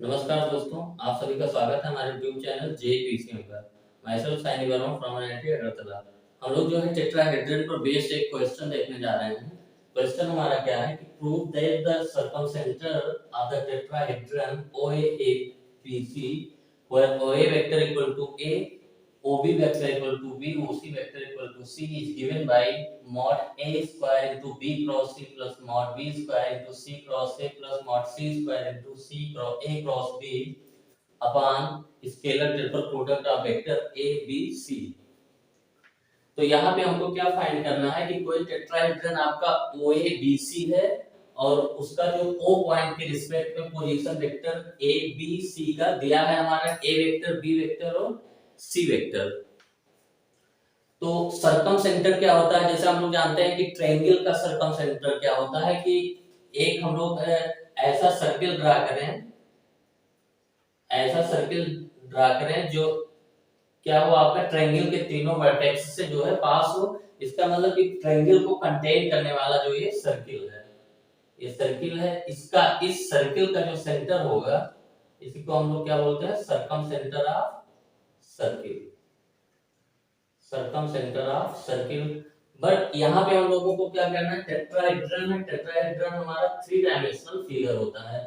नमस्कार दोस्तों, आप सभी का स्वागत है हमारे यूट्यूब चैनल जेपीसीएम पर। Myself Saini Verma from IIT Agartala. हम लोग जो है टेट्राहेड्रन पर बेस्ड एक क्वेश्चन देखने जा रहे हैं। क्वेश्चन हमारा क्या है कि prove that the circumcentre of the tetrahedron OAABC where OA vector equal to A, OB vector equal to B, OC vector equal to C is given by mod A square into B cross C plus mod B square into C cross A plus mod C square into C cross A cross B upon scalar triple product of vector A B C। तो यहाँ पे हमको क्या find करना है कि कोई tetrahedron आपका OABC है और उसका जो O पॉइंट के रिस्पेक्ट में पोजीशन वेक्टर ABC का दिया है हमारा A वेक्टर, B वेक्टर और C वेक्टर। तो सरकम सेंटर क्या होता है, जैसे हम लोग जानते हैं कि ट्रायंगल का सरकम सेंटर क्या होता है कि एक हम लोग ऐसा सर्किल ड्रा करें, ऐसा सर्किल ड्रा करें जो क्या हो आपका ट्रायंगल के तीनों वर्टेक्स से जो है पास हो। इसका मतलब कि ट्रायंगल को कंटेन करने वाला जो ये सर्किल है, ये सर्किल है, इसका इस सर्किल का जो सेंटर होगा इसी को हम लोग क्या बोलते हैं, circumcentre of circle, circumcentre of circle. But यहाँ पे हम लोगों को क्या करना है, टेट्राहेड्रन है, टेट्राहेड्रन हमारा थ्री डायमेंशनल फिगर होता है।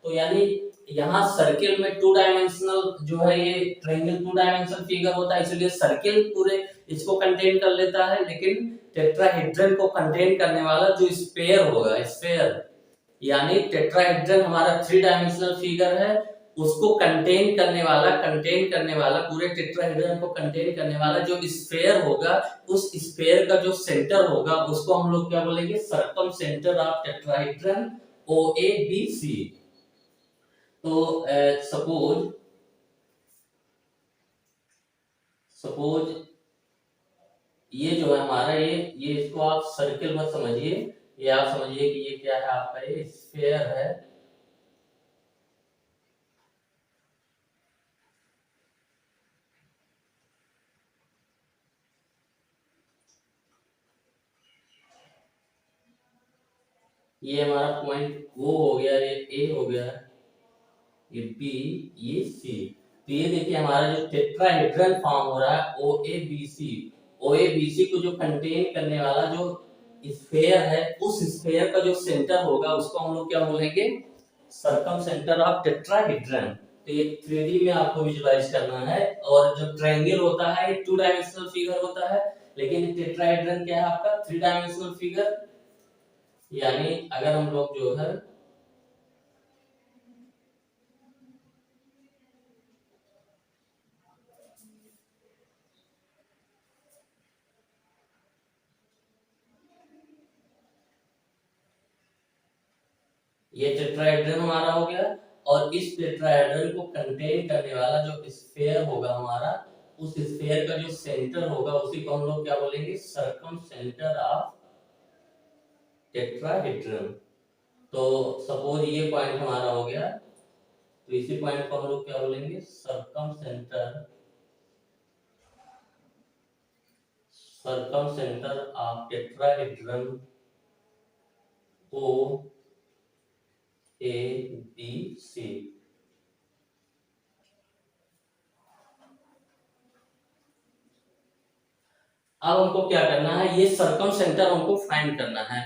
तो यानी यहाँ सर्किल में टू डायमेंशनल जो है, ये ट्रायंगल टू डायमेंशनल फिगर होता है, इसलिए सर्किल पूरे इसको कंटेन कर लेता है। लेकिन टेट्राहेड्रन को कंटेन करने वाला जो स्फीयर होगा, स्फीयर यानी टेट्राहेड्रन हमारा थ्री डायमेंशनल फिगर है, उसको कंटेन करने वाला पूरे टेट्राहेड्रन को कंटेन करने वाला जो स्फीयर होगा, उस स्फीयर का जो सेंटर होगा उसको हम लोग क्या बोलेंगे, circum centre of tetrahedron OABC। तो सपोज सपोज ये जो है हमारा, ये इसको आप सर्किल मत समझिए, ये आप समझिए कि ये क्या है, आपका ये स्फीयर है। ये हमारा पॉइंट O हो गया, ये A हो गया, ये B, ये C। तो ये देखिए हमारा जो टेट्राहेड्रन फॉर्म हो रहा है OABC, OABC को जो कंटेन करने वाला जो स्फीयर है, उस स्फीयर का जो सेंटर होगा उसको हम लोग क्या बोलेंगे, सरकम सेंटर ऑफ टेट्राहेड्रन। तो ये 3D में आपको विजुलाइज करना है। और जो ट्रायंगल होता है ये टू डायमेंशनल फिगर होता है, लेकिन टेट्राहेड्रन क्या है आपका थ्री डायमेंशनल फिगर। यानी अगर हम लोग जो है ये टेट्राहेड्रन हमारा हो गया, और इस टेट्राहेड्रन को कंटेन करने वाला जो स्फीयर होगा हमारा, उस स्फीयर का जो सेंटर होगा उसी को हम लोग क्या बोलेंगे, सरकम सेंटर ऑफ टेट्राहेड्रन। तो सपोज ये पॉइंट हमारा हो गया, तो इसी पॉइंट को हम लोग क्या बोलेंगे, सरकम सेंटर ऑफ टेट्राहेड्रन OABC। अब हमको क्या करना है, ये सरकम सेंटर हमको फाइंड करना है,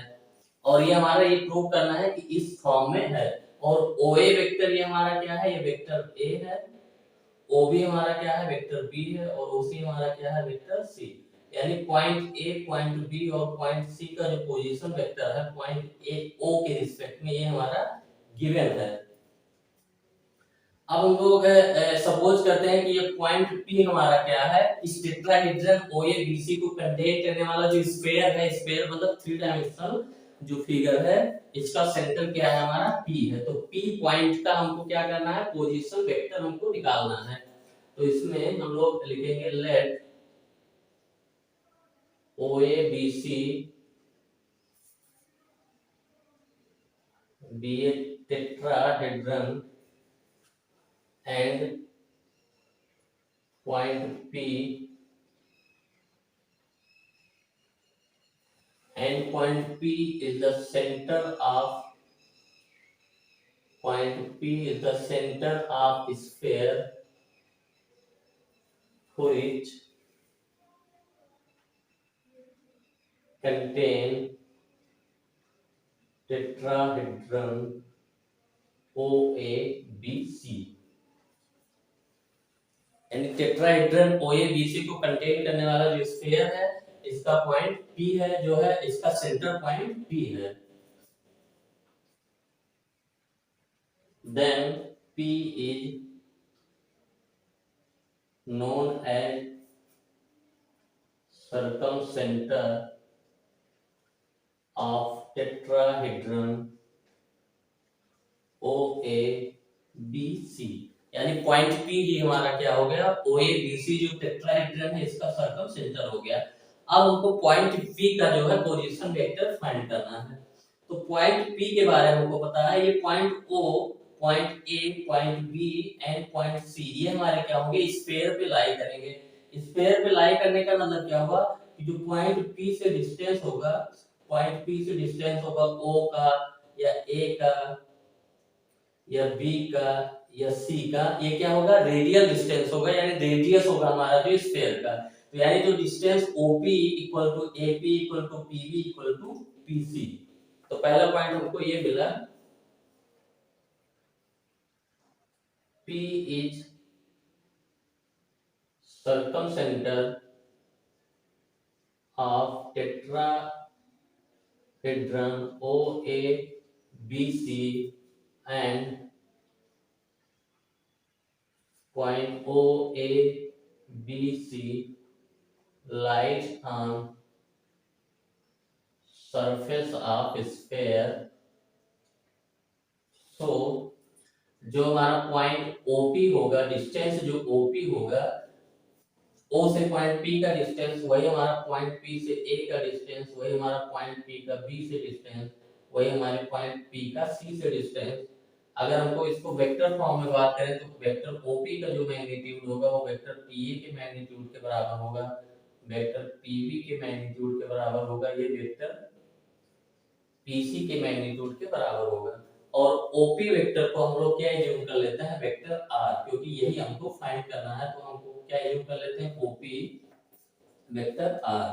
और ये हमारा ये प्रूव करना है कि इस फॉर्म में है। और OA वेक्टर ये हमारा क्या है, ये वेक्टर A है, OB हमारा क्या है, वेक्टर B है, और OC हमारा क्या है, वेक्टर C। यानी पॉइंट A, पॉइंट B और पॉइंट C का जो पोजीशन वेक्टर है पॉइंट A O के रिस्पेक्ट में, ये हमारा गिवन है। अब हम लोग सपोज करते हैं कि ये पॉइंट P हमारा क्या है, इस टेट्राहेड्रन OABC को कंटेन करने वाला जो स्फीयर है, स्फीयर मतलब थ्री डायमेंशनल जो फिगर है, इसका सेंटर क्या है हमारा P है। तो P पॉइंट का हमको क्या करना है, पोजीशन वेक्टर हमको निकालना है। तो इसमें हम लोग लिखेंगे late OABC be a tetrahedron and point P is the center of point P is the center of sphere which contain tetrahedron OABC। यानी टेट्राहेड्रन OABC को कंटेन करने वाला जो स्फीयर है, इसका पॉइंट P है, जो है इसका सेंटर पॉइंट P है। Then P is known as circumcenter of tetrahedron OABC। यानी पॉइंट P ही हमारा क्या हो गया, OABC जो टेट्राहेड्रन है इसका सर्कमसेंटर हो गया। अब हमको पॉइंट P का जो है पोजीशन वेक्टर फाइंड करना है। तो पॉइंट P के बारे में हमको पता है, ये point O, point A, point B and point C ये हमारे क्या होंगे, स्फीयर पे लाई करेंगे। स्फीयर पे लाई करने का मतलब क्या होगा कि जो पॉइंट P से डिस्टेंस होगा, पॉइंट P से डिस्टेंस होगा O का या A का या B का या C का, ये क्या होगा, रेडियल डिस्टेंस होगा, यानी रेडियस होगा हमारा जो स्फीयर का। तो यानी जो distance OP equal to AP equal to PB equal to PC। तो पहला पॉइंट हमको ये मिला, P is circumcenter of tetrahedron OABC and point OABC lies on surface of sphere। so जो हमारा पॉइंट OP होगा, डिस्टेंस जो OP होगा, O से पॉइंट P का डिस्टेंस वही हमारा पॉइंट P से A का डिस्टेंस, वही हमारा पॉइंट P का B से डिस्टेंस, वही हमारे पॉइंट P का C से डिस्टेंस। अगर हमको इसको वेक्टर फॉर्म में बात करें तो वेक्टर OP का जो मैग्नीट्यूड होगा वो वेक्टर PA के मैग्नीट्यूड के बराबर होगा, वेक्टर PB के मैग्नीट्यूड के बराबर होगा, ये वेक्टर PC के मैग्नीट्यूड के बराबर होगा। और OP वेक्टर को हम लोग क्या यूज कर लेते हैं, वेक्टर R, क्योंकि यही हमको फाइंड करना है। तो हमको क्या यूज कर लेते हैं, OP vector R।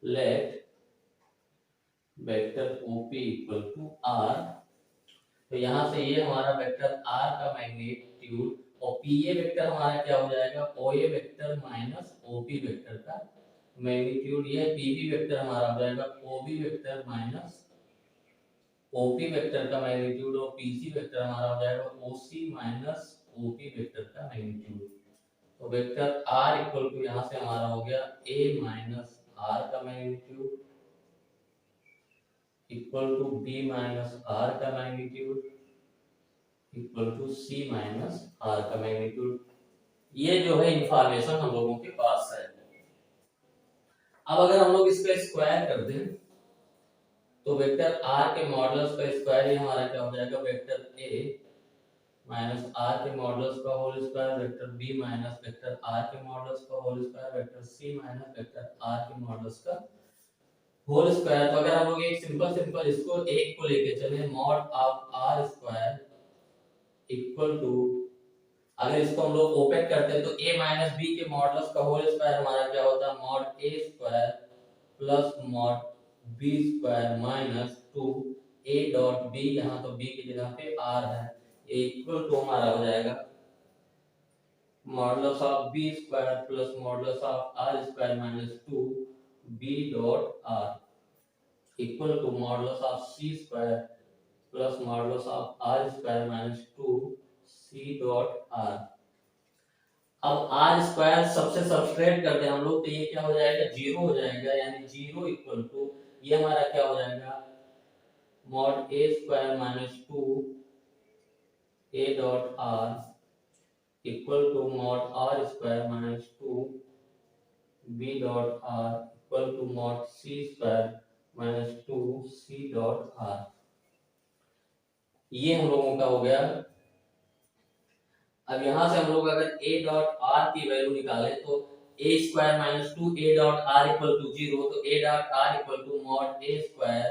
Let vector OP equal to R। तो यहाँ से ये हमारा वेक्टर R का मैग्नीट्यूड और PA वेक्टर हमारा क्या हो जाएगा, OA vector minus OP vector का मैग्नीट्यूड, ये PB वेक्टर हमारा हो जाएगा OB vector minus OP vector का मैग्नीट्यूड, और PC वेक्टर हमारा हो जाएगा OC माइनस OP वेक्टर का मैग्नीट्यूड। तो वेक्टर R इक्वल टू यहाँ से हमारा हो गया A माइनस R का magnitude equal to B minus R का magnitude equal to C minus R का मैग्नीट्यूड। ये जो है इंफॉर्मेशन हम लोगों के पास है। अब अगर हम लोग इसका स्क्वायर कर दें तो वेक्टर R के मॉडुलस का स्क्वायर ये हमारा क्या हो जाएगा, वेक्टर A माइनस R के मॉडुलस का whole square, vector B minus vector R के मॉडुलस का whole square, vector C minus vector R के मॉडुलस का होल स्क्वायर। तो अगर हम लोग एक सिंपल इसको एक को लेके चले, mod of R square equal to, अगर इसको हम लोग ओपन करते हैं तो A माइनस B के मॉडुलस का होल स्क्वायर हमारा क्या होता है, mod A square plus mod B square minus 2A dot B, यहाँ तो B की जगह पे R है, इक्वल टू हमारा हो जाएगा modulus of B square plus modulus of R square minus 2B dot R equal to modulus of C square plus modulus of R square minus 2C dot R। अब R square सबसे subtract करते हैं हम लोग तो ये क्या हो जाएगा, 0 हो जाएगा, यानी 0 इक्वल टू ये हमारा क्या हो जाएगा, mod A square minus 2A dot R equal to mod R square minus 2B dot R equal to mod C square minus 2C dot R। ये हम लोगों का हो गया। अब यहाँ से हम लोग अगर A डॉट R की वैल्यू निकालें तो A square minus 2A dot R equal to 0, तो A dot R equal to mod A square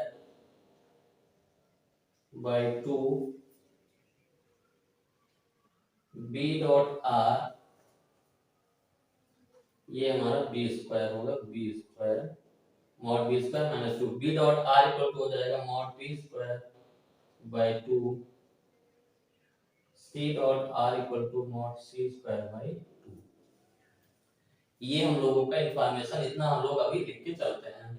by 2 B dot R, ये हमारा बी स्क्वायर होगा, B square mod B square minus 2 B dot R equal to हो जाएगा mod B square by 2 C dot R equal to mod C square by 2। ये हम लोगों का information इतना हम लोग अभी लिख के चलते हैं।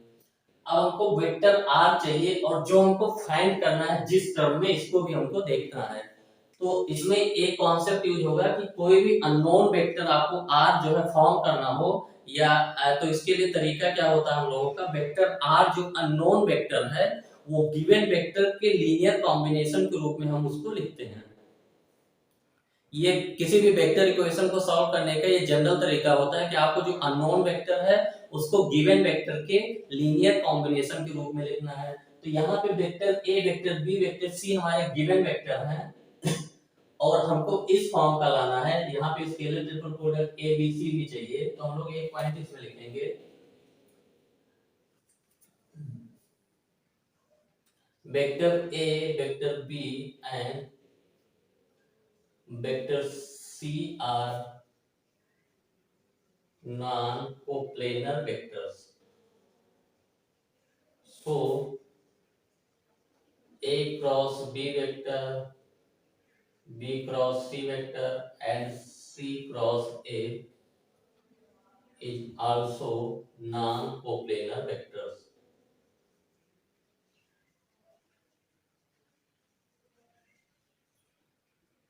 अब हमको वेक्टर आर चाहिए और जो हमको फाइंड करना है जिस टर्म में, इसको भी हमको देखना है। तो इसमें एक कॉन्सेप्ट यूज होगा कि कोई भी अननोन वेक्टर आपको आर जो है फॉर्म करना हो, या तो इसके लिए तरीका क्या होता है हम लोगों का, वेक्टर आर जो अननोन वेक्टर है वो गिवन वेक्टर के लीनियर कॉम्बिनेशन के रूप में हम उसको लिखते हैं। ये किसी भी वेक्टर इक्वेशन को सॉल्व करने का ये जनरल तरीका होता है कि आपको जो अननोन वेक्टर है उसको गिवन वेक्टर के लीनियर कॉम्बिनेशन के रूप में लिखना है। तो यहाँ पे vector A, vector B, vector C हमारे गिवन वेक्टर हैं और हमको इस फॉर्म का लाना है। यहाँ पे scalar triple product A B C भी चाहिए, तो हम लोग एक पॉइंट इसमें लिखेंगे, vector A, vector B and vector C are non-coplanar vectors. So A cross B vector, B cross C vector and C cross A is also non-coplanar vectors.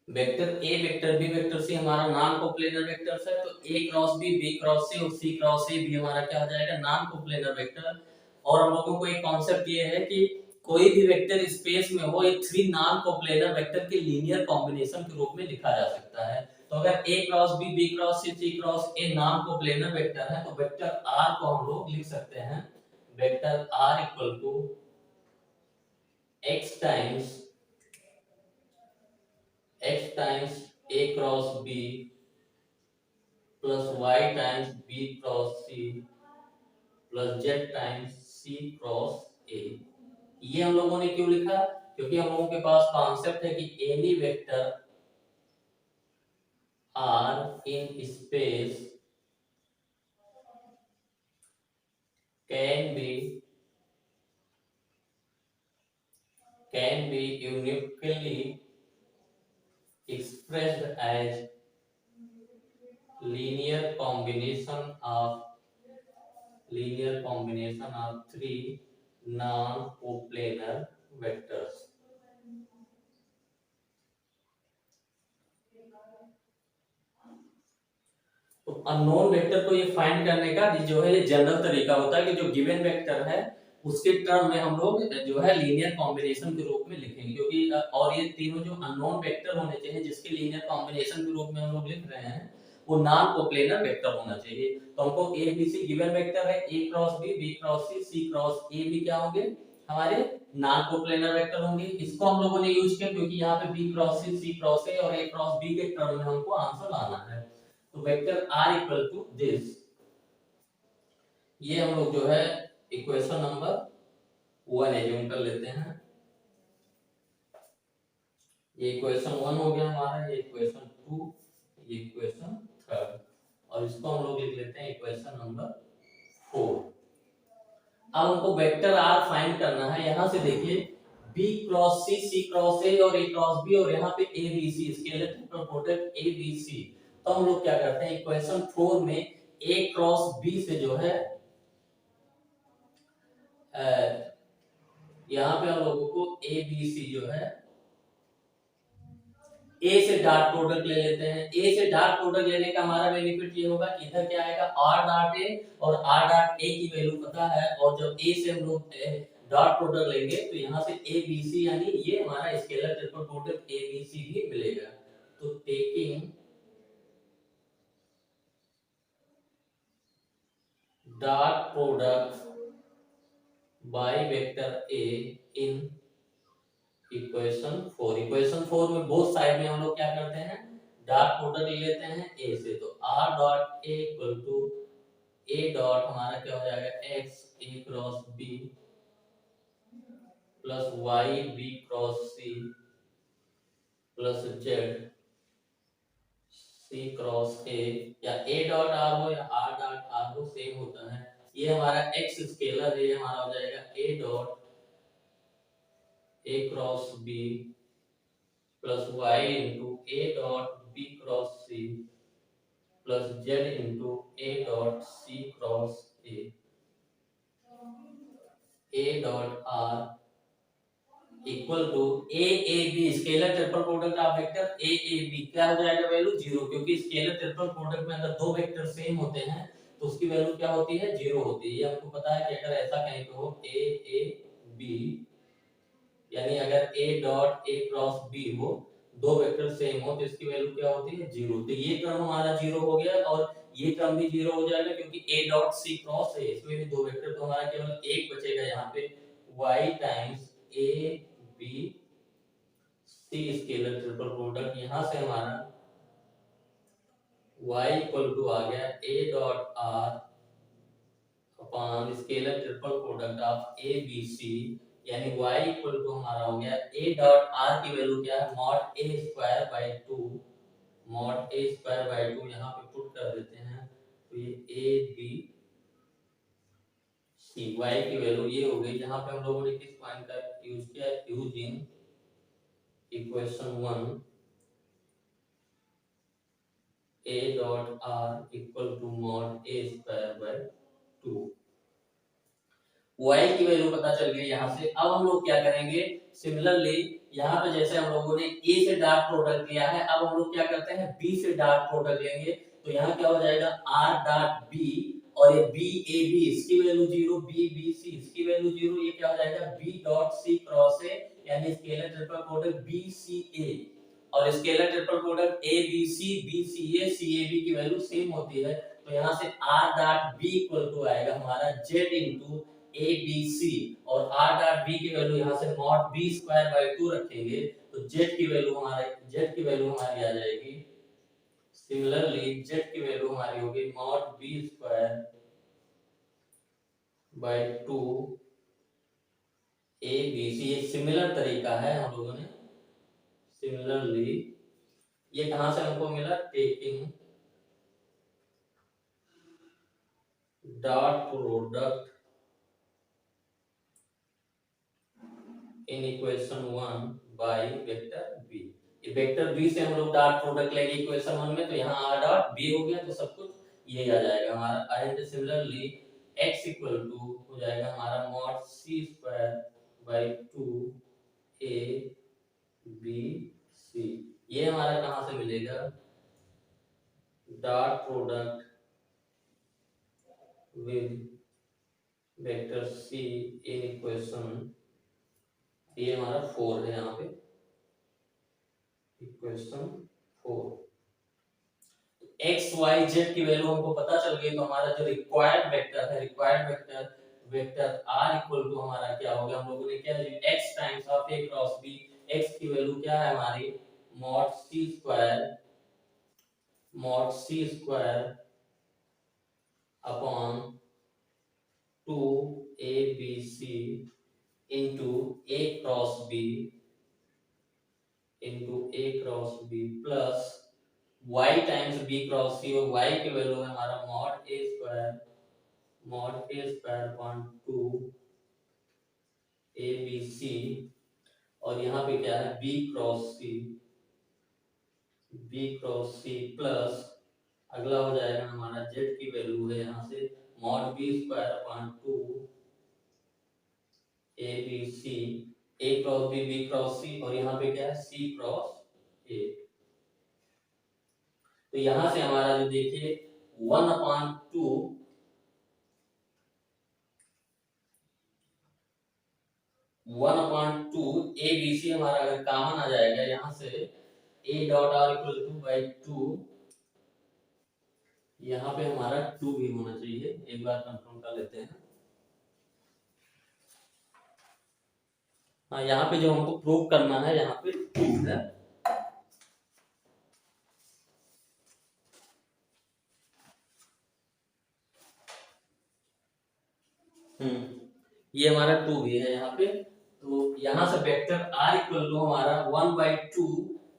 Vector A, vector B, vector C हमारा non coplanar vectors है, तो A cross B cross C और C cross A भी हमारा क्या हो जाएगा, non coplanar vector. और हम लोगों को एक कॉन्सेप्ट ये है कि कोई भी वेक्टर स्पेस में हो, एक थ्री नॉन कोप्लेनर वेक्टर के लीनियर कॉम्बिनेशन के रूप में लिखा जा सकता है। तो अगर A cross B cross C cross A non coplanar vector है, तो वेक्टर आर को हम लोग लिख सकते हैं, vector R equal to x times a cross b plus y times b cross c plus z times c cross a। ये हम लोगों ने क्यों लिखा, क्योंकि हम लोगों के पास कॉन्सेप्ट है कि any vector R in space can be uniquely expressed as linear combination of three non-coplanar vectors। तो अननोन वेक्टर को ये फाइंड करने का जो है ये जनरल तरीका होता है कि जो गिवन वेक्टर है उसके टर्म में हम लोग जो है लीनियर कॉम्बिनेशन के रूप में लिखेंगे, क्योंकि और ये तीनों जो अननोन वेक्टर होने चाहिए जिसके लीनियर कॉम्बिनेशन के रूप में हम लोग लिख रहे हैं वो नॉन कोप्लेनर वेक्टर होना चाहिए। तो हमको A B C given vector है, A cross B cross C cross A भी क्या होंगे, हमारे नॉन कोप्लेनर वेक्टर होंगे। इसको हम लोगों ने यूज किया क्योंकि यहाँ पे B cross C cross A और ए क्रॉस बी के टर्म में हमको आंसर लाना है। तो vector R equal to this, ये हम लोग जो है इक्वेशन नंबर 1 एज्यूम कर लेते हैं। ये इक्वेशन 1 हो गया हमारा, ये इक्वेशन 2, ये इक्वेशन 3 और इसको हम लोग लिख लेते हैं इक्वेशन नंबर 4। अब हमको वेक्टर आर फाइंड करना है। यहां से देखिए B cross C cross A और ए क्रॉस बी और यहाँ पे A B C, scalar triple product A B C. तो हम लोग क्या करते हैं, इक्वेशन 4 में ए क्रॉस बी से जो है यहाँ पे हम लोगों को ए बी सी जो है ए से डॉट प्रोडक्ट ले लेते हैं। ए से डॉट प्रोडक्ट लेने का हमारा बेनिफिट ये होगा कि इधर क्या आएगा आर डॉट ए, और आर डॉट ए की वैल्यू पता है, और जब ए से हम लोग डॉट प्रोडक्ट लेंगे तो यहाँ से ए बी सी यानी ये हमारा scalar triple product A B C भी मिलेगा। तो taking dot product by vector A in equation 4 में बोथ साइड में हम लोग क्या करते हैं, डॉट प्रोडक्ट ले लेते हैं ए से। तो r dot a equal to a dot हमारा क्या हो जाएगा x a cross b plus Y B cross C plus Z C cross A, या ए डॉट आर हो या आर डॉट आर हो, सेम होता है। ये हमारा एक्स स्केलर है, ये हमारा हो जाएगा A dot A cross B plus Y into A dot B cross C plus Z into A dot C cross A dot R equal to A B. Scalar triple product of vector A B क्या हो जाएगा value 0, क्योंकि scalar triple product में अगर दो vector same होते हैं तो उसकी वैल्यू क्या होती है 0 होती है। ये आपको पता है कि अगर ऐसा कहीं पे हो ए बी, यानी अगर A dot A cross B हो, दो वेक्टर सेम हो, तो इसकी वैल्यू क्या होती है 0। तो ये टर्म हमारा 0 हो गया और ये टर्म भी 0 हो जाएगा, क्योंकि ए डॉट सी क्रॉस है, इसमें भी दो वेक्टर, तो हमारा केवल एक बचेगा यहाँ पे y times A B C scalar triple product. यहां से हमारा y इक्वल टू आ गया a dot r upon scalar triple product of A B C, यानी y इक्वल टू हमारा हो गया a डॉट r की वैल्यू क्या है mod a square by 2, mod a square by 2 यहां पे पुट कर देते हैं, तो ये a b c y की वैल्यू ये हो गई। जहां पे हम लोगों ने किस पॉइंट का यूज किया, using equation 1 a dot r equal to mod a square by 2। y की वैल्यू पता चल गई यहाँ से। अब हम लोग क्या करेंगे, सिमिलरली यहाँ पे जैसे हम लोगों ने a से डॉट प्रोडक्ट लिया है, अब हम लोग क्या करते हैं b से डॉट प्रोडक्ट लेंगे। तो यहाँ क्या हो जाएगा r डॉट b, और ये b a b इसकी वैल्यू 0, b b c इसकी वैल्यू 0, ये क्या हो जाएगा b dot c cross a, यानी scalar triple product b c a, और scalar triple product A B C B C A C A B की वैल्यू सेम होती है। तो यहाँ से r dot b equal to आएगा हमारा z into A B C, और r डॉट b की वैल्यू यहाँ से मॉड b स्क्वायर बाय 2 रखेंगे, तो z की वैल्यू हमारी आ जाएगी। सिमिलरली z की वैल्यू हमारी होगी mod b square by 2 A B C. ये सिमिलर तरीका है हम लोगों ने, सिमिलरली ये कहां से हमको मिला, taking dot product in equation 1 by vector b। ये वेक्टर b से हम लोग डॉट प्रोडक्ट लेंगे इक्वेशन 1 में, तो यहाँ r डॉट b हो गया, तो सब कुछ यही आ जाएगा हमारा। And similarly x equal to हो जाएगा हमारा mod c square by 2 a b c। ये हमारा कहां से मिलेगा, dot product with vector c in equation, ये हमारा 4 है यहाँ पे, इक्वेशन 4। x y z की वैल्यू हमको पता चल गई, तो हमारा जो रिक्वायर्ड वेक्टर है, required vector r equal to हमारा क्या होगा, हम लोगों ने क्या लिया x times of a cross b। x की वैल्यू क्या है हमारी mod c square upon 2 a b c into a cross b plus y times b cross c, और y की वैल्यू है हमारा mod a square upon 2 a b c, और यहाँ पे क्या है b क्रॉस c प्लस अगला हो जाएगा हमारा z की वैल्यू है यहाँ से mod b square upon 2 a b c, a cross b cross c, और यहाँ पे क्या है c क्रॉस a। तो यहां से हमारा जो देखिए 1/2 ए बी सी हमारा अगर कॉमन आ जाएगा यहां से a dot r equal two by 2, यहाँ पे हमारा 2 भी होना चाहिए, एक बार कंफर्म कर लेते हैं। हाँ, यहाँ पे जो हमको प्रूव करना है यहाँ पे 2 है। ये हमारा 2 भी है यहाँ पे, तो यहाँ से वेक्टर r इक्वल टू हमारा 1/2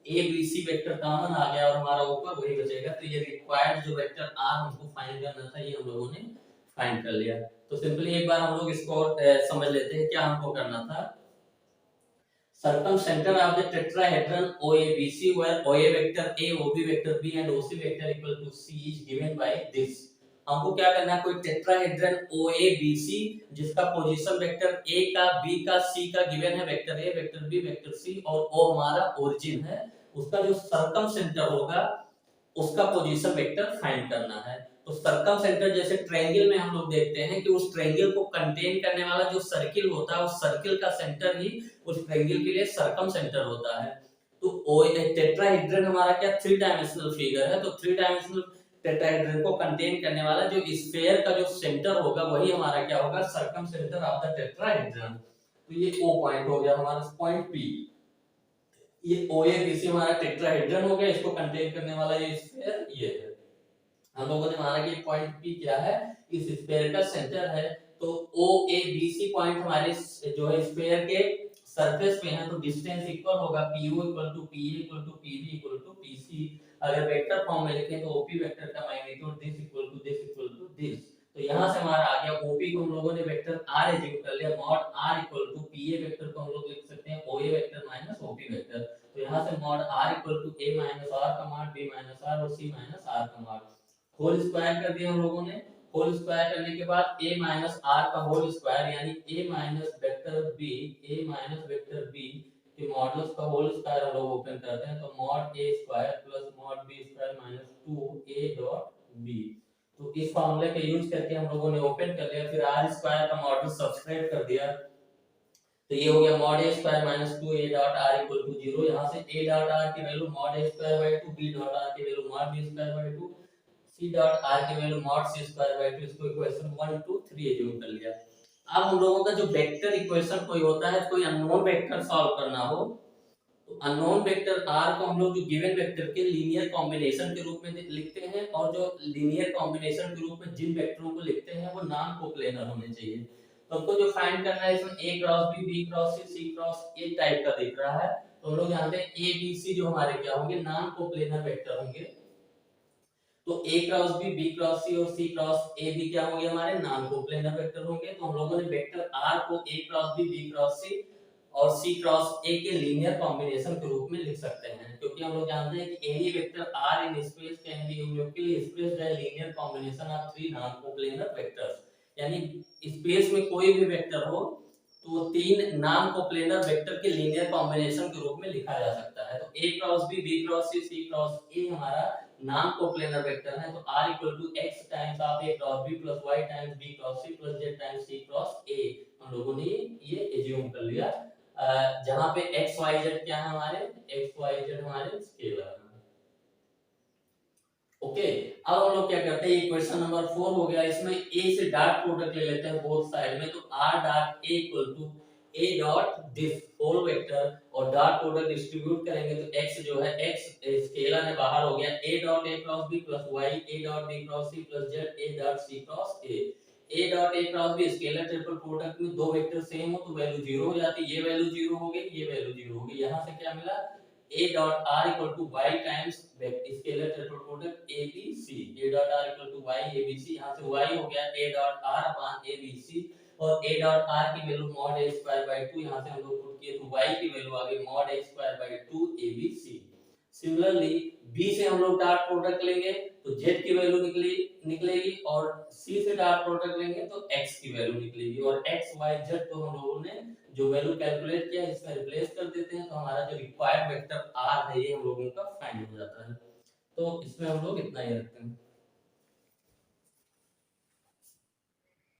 A B C vector common आ गया और हमारा ऊपर वही बचेगा। तो ये रिक्वायर्ड जो वेक्टर r हमको फाइंड करना था ये हम लोगों ने फाइंड कर लिया। तो सिंपली एक बार हम लोग इसको समझ लेते हैं क्या हमको करना था। circumcenter of the tetrahedron OABC where OA vector A, OB vector B and OC vector equal to C is given by this। हमको क्या करना है, कोई टेट्राहेड्रन OABC जिसका पोजीशन वेक्टर A का, B का, C का गिवन है, vector A, vector B, vector C और O हमारा ओरिजिन है, उसका जो सर्कमसेंटर होगा उसका पोजीशन वेक्टर फाइंड करना है। तो सर्कमसेंटर जैसे ट्रायंगल में हम लोग देखते हैं कि उस ट्रायंगल को कंटेन करने वाला जो सर्किल होता है उस सर्किल का सेंटर ही उस ट्रायंगल के लिए सर्कमसेंटर होता है। तो टेट्राहेड्रन हमारा क्या 3 डायमेंशनल फिगर है, तो 3 डायमेंशनल टेट्राहेड्रन को कंटेन करने वाला जो स्फीयर का जो सेंटर होगा वही हमारा क्या होगा, सर्कमसेंटर ऑफ द टेट्राहेड्रन। तो ये O पॉइंट हो गया हमारा पॉइंट P। ये OABC हमारा टेट्राहेड्रन हो गया, इसको कंटेन करने वाला ये स्फीयर ये है। हम लोगों ने माना कि पॉइंट P क्या है, इस स्फीयर का सेंटर है। तो OABC पॉइंट हमारे जो है स्फीयर के सरफेस पे है, तो डिस्टेंस इक्वल होगा PO equal to PA equal to PB equal to PC। अगर वेक्टर फॉर्म में लिखें तो OP वेक्टर का magnitude this equal to this equal to this. तो यहां से हमारा आ गया OP को हम लोगों ने वेक्टर R एज्यूम कर लिया, mod R equal to PA vector को हम लोग लिख सकते हैं OA vector minus OP vector. तो यहां से mod R equal to A minus R का मॉड B माइनस R और C माइनस R का मॉड होल स्क्वायर कर दिया हम लोगों ने। होल स्क्वायर करने के बाद a माइनस r का होल स्क्वायर यानी a minus vector b, a minus vector b के मॉडुलस का होल स्क्वायर हम लोग ओपन करते हैं, तो mod a square plus mod b square minus 2a dot b। तो इस फार्मूले का यूज करके हम लोगों ने ओपन कर लिया, फिर r स्क्वायर का मॉडुलस सब्सट्रैक्ट कर दिया, तो ये हो गया mod a square minus 2a dot r equal to 0। यहां से a डॉट r की value mod a square by 2, b dot r की value mod b square by 2, c dot r की value mod c square by 2। इसको equation 1 2 3 assume कर लिया। अब हम लोगों का जो वेक्टर इक्वेशन कोई होता है, कोई अननोन वेक्टर सॉल्व करना हो तो अननोन वेक्टर r को हम लोग जो गिवन वेक्टर के लीनियर कॉम्बिनेशन के रूप में लिखते हैं, और जो लीनियर कॉम्बिनेशन के रूप में जिन वेक्टरों को लिखते हैं वो नॉन कोप्लेनर होने चाहिए। तो हमको जो फाइंड करना है इसमें a cross b, b cross c, c cross a type का दिख रहा है, तो हम लोग जानते हैं a b c जो हमारे क्या होंगे, नॉन कोप्लेनर वेक्टर होंगे। तो a cross b, b cross c और c क्रॉस a भी क्या होंगे, हमारे नॉन कोप्लेनर वेक्टर होंगे। तो हम लोगों ने वेक्टर r को a cross b, b cross c और c क्रॉस a के लीनियर कॉम्बिनेशन के रूप में लिख सकते हैं, क्योंकि हम लोग जानते हैं कि any vector r in space can be uniquely expressed by linear combination of three non coplanar vectors. यानी स्पेस में कोई भी वेक्टर हो तो तीन नॉन कोप्लेनर वेक्टर के लीनियर कॉम्बिनेशन के रूप में लिखा जा सकता है। तो a cross b, b cross c, c cross a हमारा नॉन कोप्लेनर वेक्टर है, तो r equal to x times of a cross b plus y times b cross c plus z times c cross a। हम लोगों ने ये assume कर लिया, जहां पे x y z क्या है, हमारे x y z हमारे स्केलर हैं। ओके, अब हम लोग क्या करते हैं, इक्वेशन नंबर 4 हो गया, इसमें a से डॉट प्रोडक्ट ले लेते हैं बोथ साइड में। तो r dot a equal to a dot this whole vector और डॉट प्रोडक्ट डिस्ट्रीब्यूट करेंगे तो x जो है x स्केलर है बाहर हो गया, a dot a cross b plus y, a dot b cross c plus z, a dot c cross a dot a cross b scalar triple product में दो वेक्टर सेम हो तो वैल्यू 0 हो जाती है, ये वैल्यू 0 हो गई, ये वैल्यू 0 हो गई। यहां से क्या मिला, a dot r equal to y times scalar triple product abc, a dot r equal to y abc, यहां से y हो गया a dot r upon abc और a dot r की value mod a square by 2, यहां से हम लोग पुट किए तो y की वैल्यू आ गई mod a square by 2 abc। Similarly b से हम लोग डॉट प्रोडक्ट लेंगे तो z की वैल्यू निकलेगी और c से डॉट प्रोडक्ट लेंगे तो x की वैल्यू निकलेगी, और x y z तो हम लोगों ने जो वैल्यू कैलकुलेट किया इसमें रिप्लेस कर देते हैं, तो हमारा जो रिक्वायर्ड वेक्टर r है ये हम लोगों का फाइंड हो जाता है। तो इसमें हम लोग इतना ही रखते हैं।